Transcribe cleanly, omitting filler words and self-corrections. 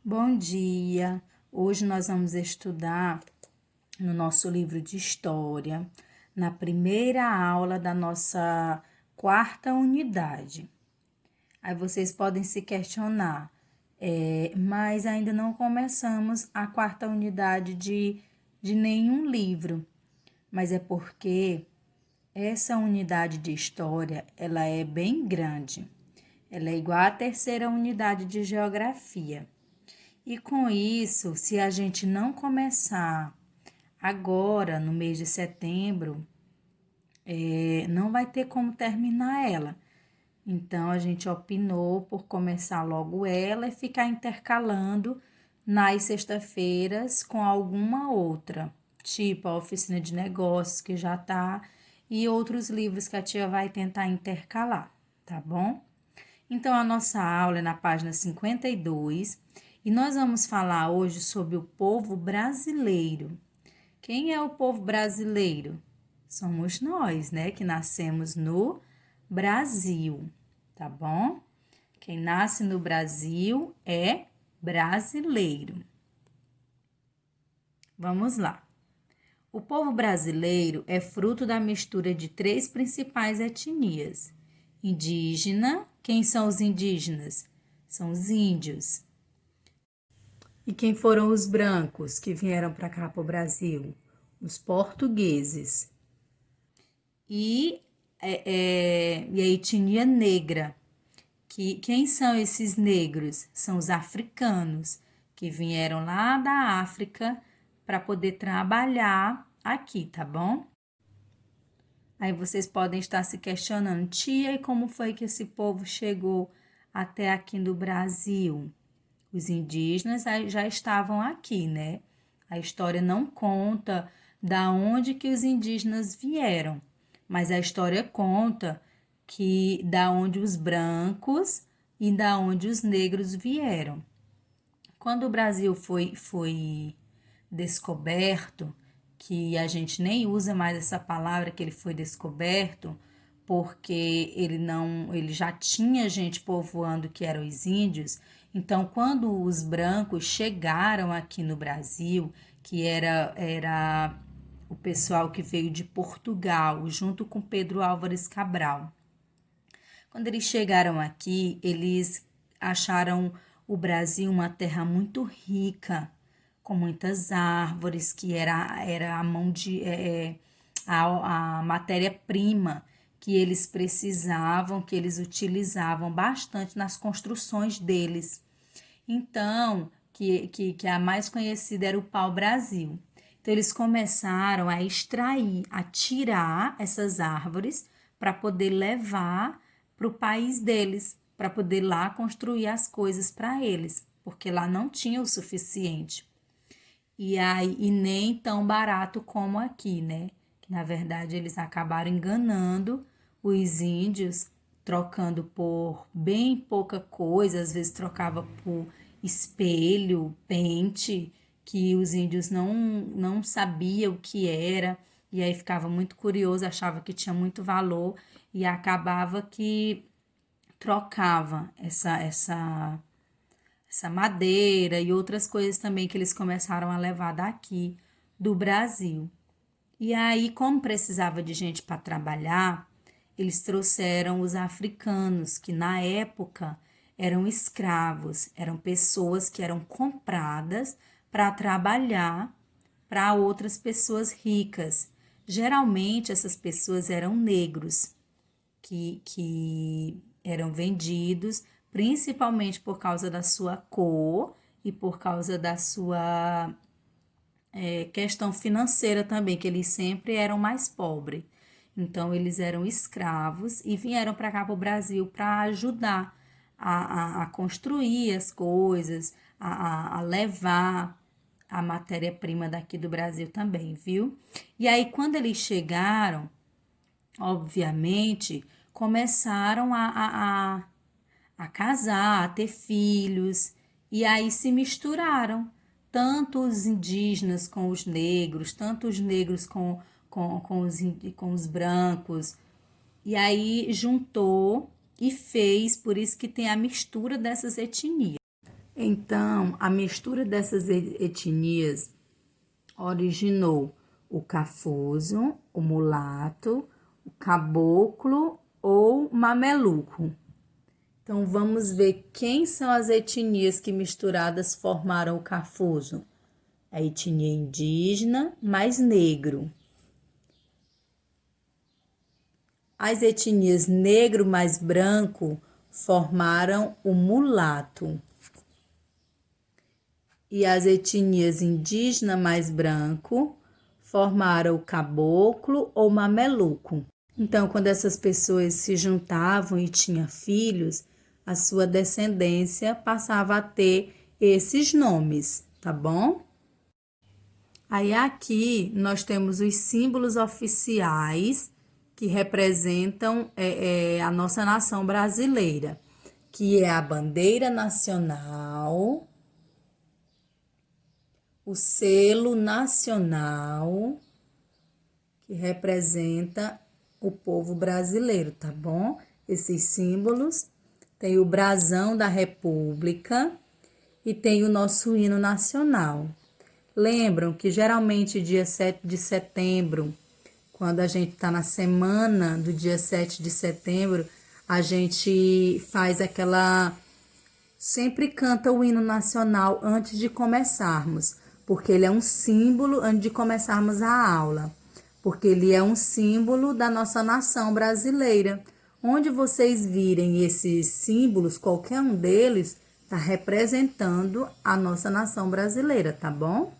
Bom dia! Hoje nós vamos estudar no nosso livro de História, na primeira aula da nossa quarta unidade. Aí vocês podem se questionar, mas ainda não começamos a quarta unidade de nenhum livro. Mas é porque essa unidade de História, ela é bem grande. Ela é igual à terceira unidade de Geografia. E com isso, se a gente não começar agora, no mês de setembro, não vai ter como terminar ela. Então, a gente opinou por começar logo ela e ficar intercalando nas sextas-feiras com alguma outra, tipo a oficina de negócios que já tá, e outros livros que a tia vai tentar intercalar, tá bom? Então, a nossa aula é na página 52 e nós vamos falar hoje sobre o povo brasileiro. Quem é o povo brasileiro? Somos nós, né, que nascemos no Brasil, tá bom? Quem nasce no Brasil é brasileiro. Vamos lá. O povo brasileiro é fruto da mistura de três principais etnias: indígena. Quem são os indígenas? São os índios. E quem foram os brancos que vieram para cá, para o Brasil? Os portugueses. E a etnia negra. Quem são esses negros? São os africanos, que vieram lá da África para poder trabalhar aqui, tá bom? Aí vocês podem estar se questionando, tia, e como foi que esse povo chegou até aqui no Brasil? Os indígenas já estavam aqui, né? A história não conta da onde que os indígenas vieram, mas a história conta que da onde os brancos e da onde os negros vieram. Quando o Brasil foi descoberto, que a gente nem usa mais essa palavra que ele foi descoberto, porque ele já tinha gente povoando que eram os índios. Então, quando os brancos chegaram aqui no Brasil, que era o pessoal que veio de Portugal, junto com Pedro Álvares Cabral. Quando eles chegaram aqui, eles acharam o Brasil uma terra muito rica, com muitas árvores, que era a mão de a matéria-prima que eles precisavam, que eles utilizavam bastante nas construções deles. Então, que a mais conhecida era o pau-brasil. Então, eles começaram a extrair, a tirar essas árvores para poder levar para o país deles, para poder lá construir as coisas para eles, porque lá não tinha o suficiente. E nem tão barato como aqui, né? Que na verdade eles acabaram enganando os índios, trocando por bem pouca coisa, às vezes trocava por espelho, pente, que os índios não sabiam o que era, e aí ficava muito curioso, achava que tinha muito valor e acabava que trocava essa madeira e outras coisas também que eles começaram a levar daqui do Brasil. E aí, como precisava de gente para trabalhar, eles trouxeram os africanos, que na época eram escravos, eram pessoas que eram compradas para trabalhar para outras pessoas ricas. Geralmente, essas pessoas eram negros, que eram vendidos principalmente por causa da sua cor e por causa da sua questão financeira também, que eles sempre eram mais pobres. Então, eles eram escravos e vieram para cá, para o Brasil, para ajudar a construir as coisas, a levar a matéria-prima daqui do Brasil também, viu? E aí, quando eles chegaram, obviamente, começaram a casar, a ter filhos, e aí se misturaram, tanto os indígenas com os negros, tanto os negros com os brancos, e aí juntou e fez, por isso que tem a mistura dessas etnias. Então, a mistura dessas etnias originou o cafuzo, o mulato, o caboclo ou mameluco. Então, vamos ver quem são as etnias que misturadas formaram o cafuzo. A etnia indígena mais negro. As etnias negro mais branco formaram o mulato. E as etnias indígena mais branco formaram o caboclo ou mameluco. Então, quando essas pessoas se juntavam e tinham filhos, a sua descendência passava a ter esses nomes, tá bom? Aí aqui nós temos os símbolos oficiais que representam a nossa nação brasileira, que é a bandeira nacional, o selo nacional, que representa o povo brasileiro, tá bom? Esses símbolos. Tem o brasão da República e tem o nosso hino nacional. Lembram que geralmente dia 7 de setembro, quando a gente está na semana do dia 7 de setembro, a gente faz sempre canta o hino nacional antes de começarmos, porque ele é um símbolo antes de começarmos a aula, porque ele é um símbolo da nossa nação brasileira. Onde vocês virem esses símbolos, qualquer um deles está representando a nossa nação brasileira, tá bom?